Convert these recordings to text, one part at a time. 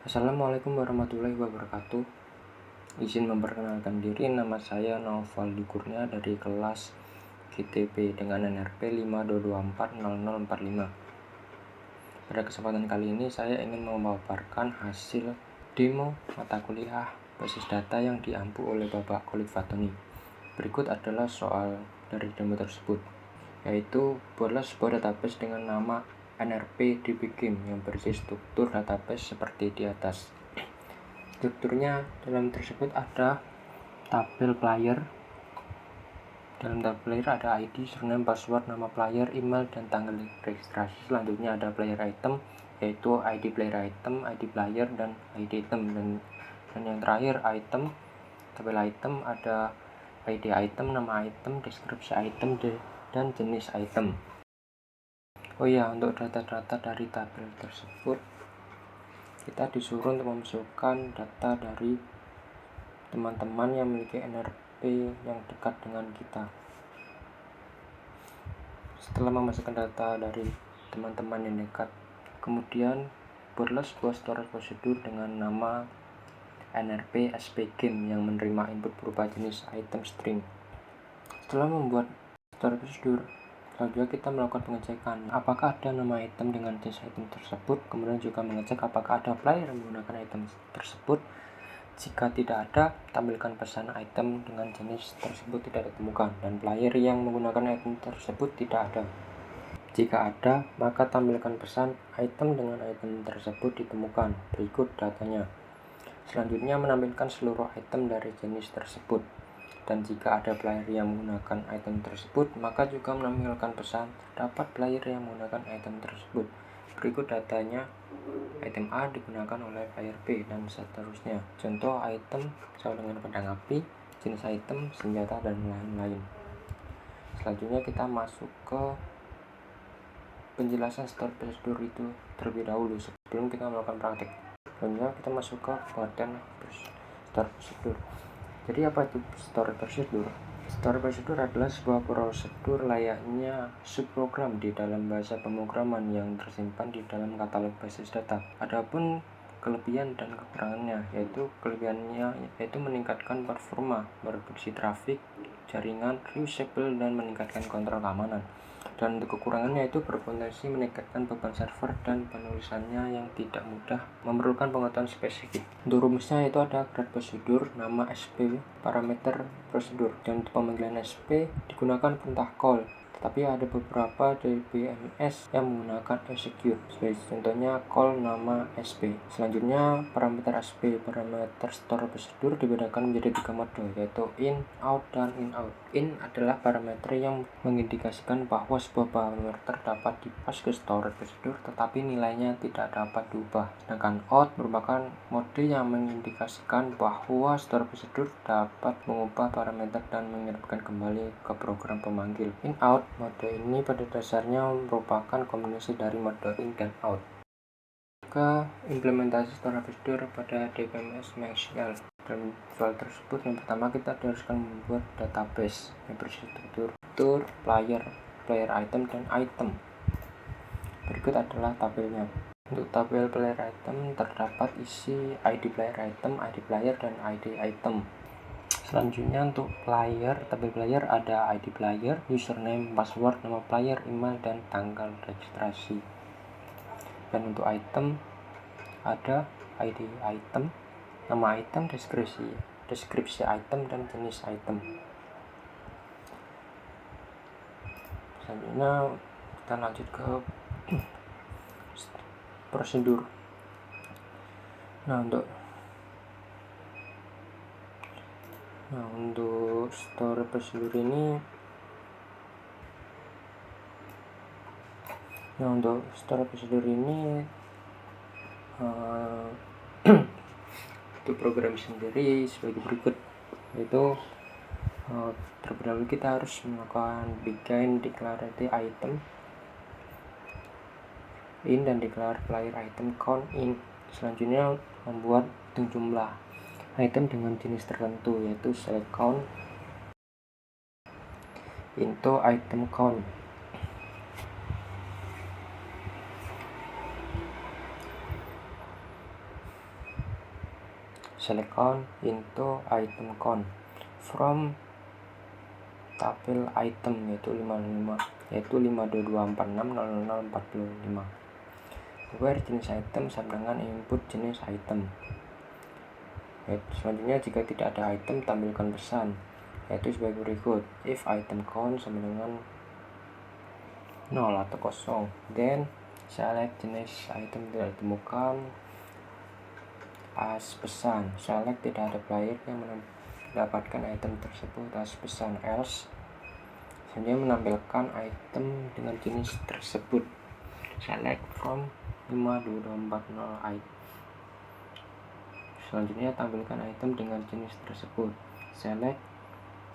Assalamualaikum warahmatullahi wabarakatuh. Izin memperkenalkan diri, nama saya Novaldi Kurnia dari kelas GTP dengan NRP 522400045. Pada kesempatan kali ini saya ingin memaparkan hasil demo mata kuliah basis data yang diampu oleh Bapak Khalid Fatoni. Berikut adalah soal dari demo tersebut, yaitu buatlah sebuah database dengan nama NRP DBGIM yang berisi struktur database seperti di atas. Strukturnya dalam tersebut ada tabel player. Dalam tabel player ada ID, surname, password, nama player, email, dan tanggal registrasi. Selanjutnya ada player item, yaitu ID player item, ID player, dan ID item. Dan yang terakhir item, tabel item ada ID item, nama item, deskripsi item, dan jenis item. Oh ya, untuk data-data dari tabel tersebut kita disuruh untuk memasukkan data dari teman-teman yang memiliki NRP yang dekat dengan kita. Setelah memasukkan data dari teman-teman yang dekat, kemudian buatlah sebuah storage prosedur dengan nama NRP SPGIM yang menerima input berupa jenis item string. Setelah membuat storage prosedur, selanjutnya kita melakukan pengecekan apakah ada nama item dengan jenis item tersebut, kemudian juga mengecek apakah ada player yang menggunakan item tersebut. Jika tidak ada, tampilkan pesan item dengan jenis tersebut tidak ditemukan dan player yang menggunakan item tersebut tidak ada. Jika ada, maka tampilkan pesan item dengan item tersebut ditemukan. Berikut datanya. Selanjutnya menampilkan seluruh item dari jenis tersebut. Dan jika ada player yang menggunakan item tersebut, maka juga menampilkan pesan terdapat player yang menggunakan item tersebut. Berikut datanya. Item A digunakan oleh player B dan seterusnya. Contoh item sama dengan pedang api, jenis item, senjata, dan lain-lain. Selanjutnya kita masuk ke penjelasan storage prosedur itu terlebih dahulu sebelum kita melakukan praktek. Selanjutnya kita masuk ke badan storage prosedur. Jadi apa itu storage prosedur? Storage prosedur adalah sebuah prosedur layaknya subprogram di dalam bahasa pemrograman yang tersimpan di dalam katalog basis data. Adapun kelebihan dan kekurangannya, yaitu kelebihannya yaitu meningkatkan performa, mereduksi trafik jaringan, reusable, dan meningkatkan kontrol keamanan. Dan untuk kekurangannya itu berpotensi meningkatkan beban server dan penulisannya yang tidak mudah, memerlukan pengetahuan spesifik. Untuk rumusnya itu ada grade prosedur, nama SP, parameter prosedur, dan untuk pemanggilan SP digunakan perintah call. Tetapi ada beberapa DBMS yang menggunakan execute. Sebagai contohnya call nama SP. Selanjutnya parameter SP, parameter store prosedur dibedakan menjadi 3 mode, yaitu in, out, dan in out. In adalah parameter yang mengindikasikan bahwa sebuah parameter dapat dipass ke storage prosedur tetapi nilainya tidak dapat diubah. Sedangkan out merupakan mode yang mengindikasikan bahwa storage prosedur dapat mengubah parameter dan mengirimkan kembali ke program pemanggil. In out mode ini pada dasarnya merupakan kombinasi dari mode in dan out. Ke implementasi storage prosedur pada DBMS MySQL. Dalam file tersebut, yang pertama kita haruskan membuat database yang berisi struktur player item, dan item. Berikut adalah tabelnya. Untuk tabel player item terdapat isi ID player item, ID player, dan ID item. Selanjutnya untuk tabel player ada ID player, username, password, nama player, email, dan tanggal registrasi. Dan untuk item ada ID item, nama item, deskripsi item, dan jenis item. Selanjutnya kita lanjut ke prosedur. Untuk storage prosedur ini itu program sendiri sebagai berikut, yaitu terlebih dahulu kita harus melakukan begin declarative item in dan declare player item count in. Selanjutnya membuat hitung jumlah item dengan jenis tertentu, yaitu select count into item count. select count into item count from tabel item yaitu 522460045 where jenis item sama dengan input jenis item. Selanjutnya jika tidak ada item, tampilkan pesan yaitu sebagai berikut: if item count sama dengan 0 atau kosong, then select jenis item tidak ditemukan as pesan, select tidak ada player yang mendapatkan item tersebut as pesan, else selanjutnya menampilkan item dengan jenis tersebut, select from 52240 item. Selanjutnya tampilkan item dengan jenis tersebut, select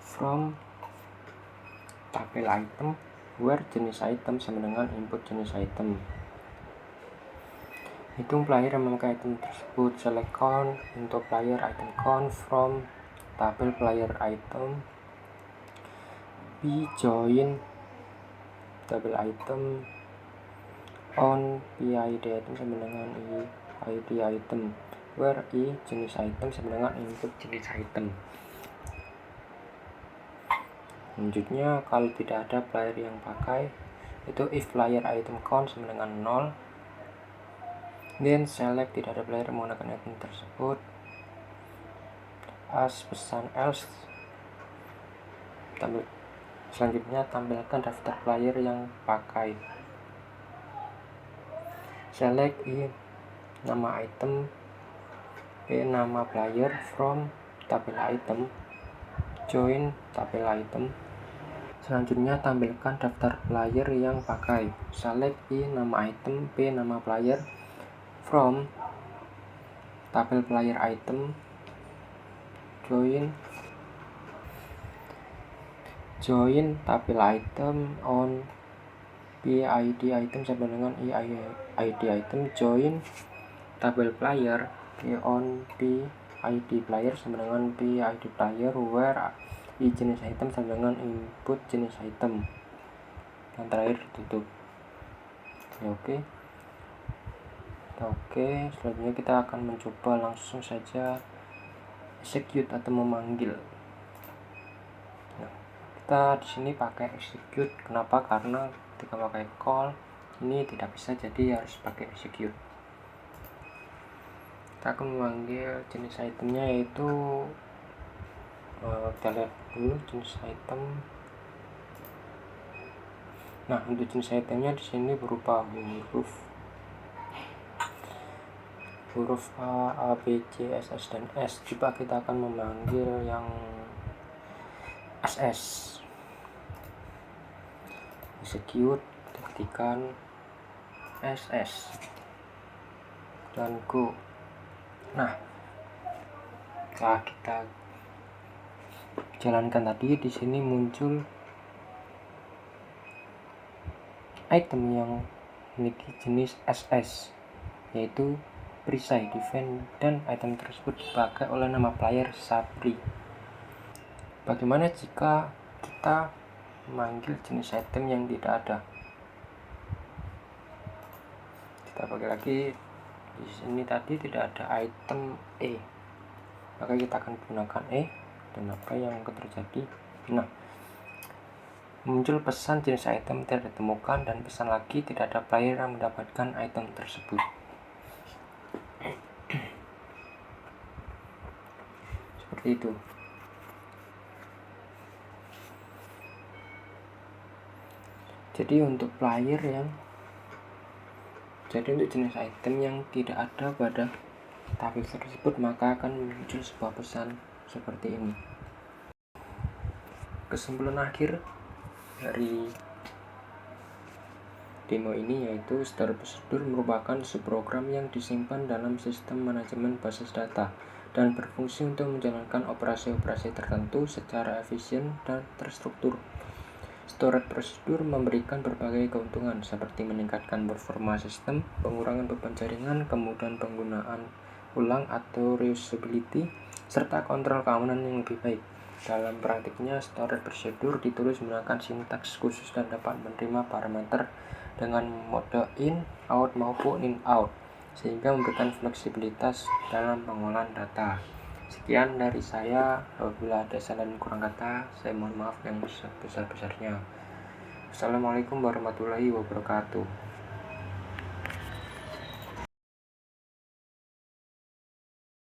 from tabel item where jenis item sama dengan input jenis item. Hitung player yang memakai item tersebut, select count into player item count from tabel player item. B join tabel item on PID item sama dengan ID item where I jenis item sama dengan input jenis item. Selanjutnya kalau tidak ada player yang pakai itu if player item count sama dengan 0, then select tidak ada player menggunakan item tersebut as pesan, else selanjutnya tampilkan daftar player yang pakai, select I nama item, P nama player from tabel item, join tabel item. Selanjutnya tampilkan daftar player yang pakai, select I nama item, P nama player from tabel player item, join tabel item on PID item sama dengan ID item, join tabel player on PID player sama dengan PID player where I jenis item sama dengan input jenis item. Yang terakhir tutup. Oke, selanjutnya kita akan mencoba langsung saja execute atau memanggil. Nah, kita di sini pakai execute. Kenapa? Karena ketika pakai call ini tidak bisa, jadi harus pakai execute. Kita akan memanggil jenis itemnya yaitu kita lihat dulu jenis item. Nah, untuk jenis itemnya di sini berupa huruf A, B, C, S, dan S. Coba kita akan memanggil yang SS. Execute, ketikkan SS dan go. Nah, setelah kita jalankan tadi, di sini muncul item yang memiliki jenis SS yaitu perisai defend, dan item tersebut dipakai oleh nama player Sabri. Bagaimana jika kita memanggil jenis item yang tidak ada? Kita pakai lagi, di sini tadi tidak ada item E, maka kita akan gunakan E, dan apa yang akan terjadi? Nah, muncul pesan jenis item tidak ditemukan dan pesan lagi tidak ada player yang mendapatkan item tersebut. Seperti itu. Jadi untuk jenis item yang tidak ada pada tabel tersebut, maka akan muncul sebuah pesan seperti ini. Kesimpulan akhir dari demo ini yaitu Store Procedure merupakan subprogram yang disimpan dalam sistem manajemen basis data dan berfungsi untuk menjalankan operasi-operasi tertentu secara efisien dan terstruktur. Storage Procedure memberikan berbagai keuntungan seperti meningkatkan performa sistem, pengurangan beban jaringan, kemudahan penggunaan ulang atau reusability, serta kontrol keamanan yang lebih baik. Dalam praktiknya, Storage Procedure ditulis menggunakan sintaks khusus dan dapat menerima parameter dengan mode in, out maupun in out. sehingga memberikan fleksibilitas dalam pengolahan data. Sekian dari saya. Apabila ada salah dan kurang kata, saya mohon maaf yang sebesar-besarnya. Assalamualaikum warahmatullahi wabarakatuh.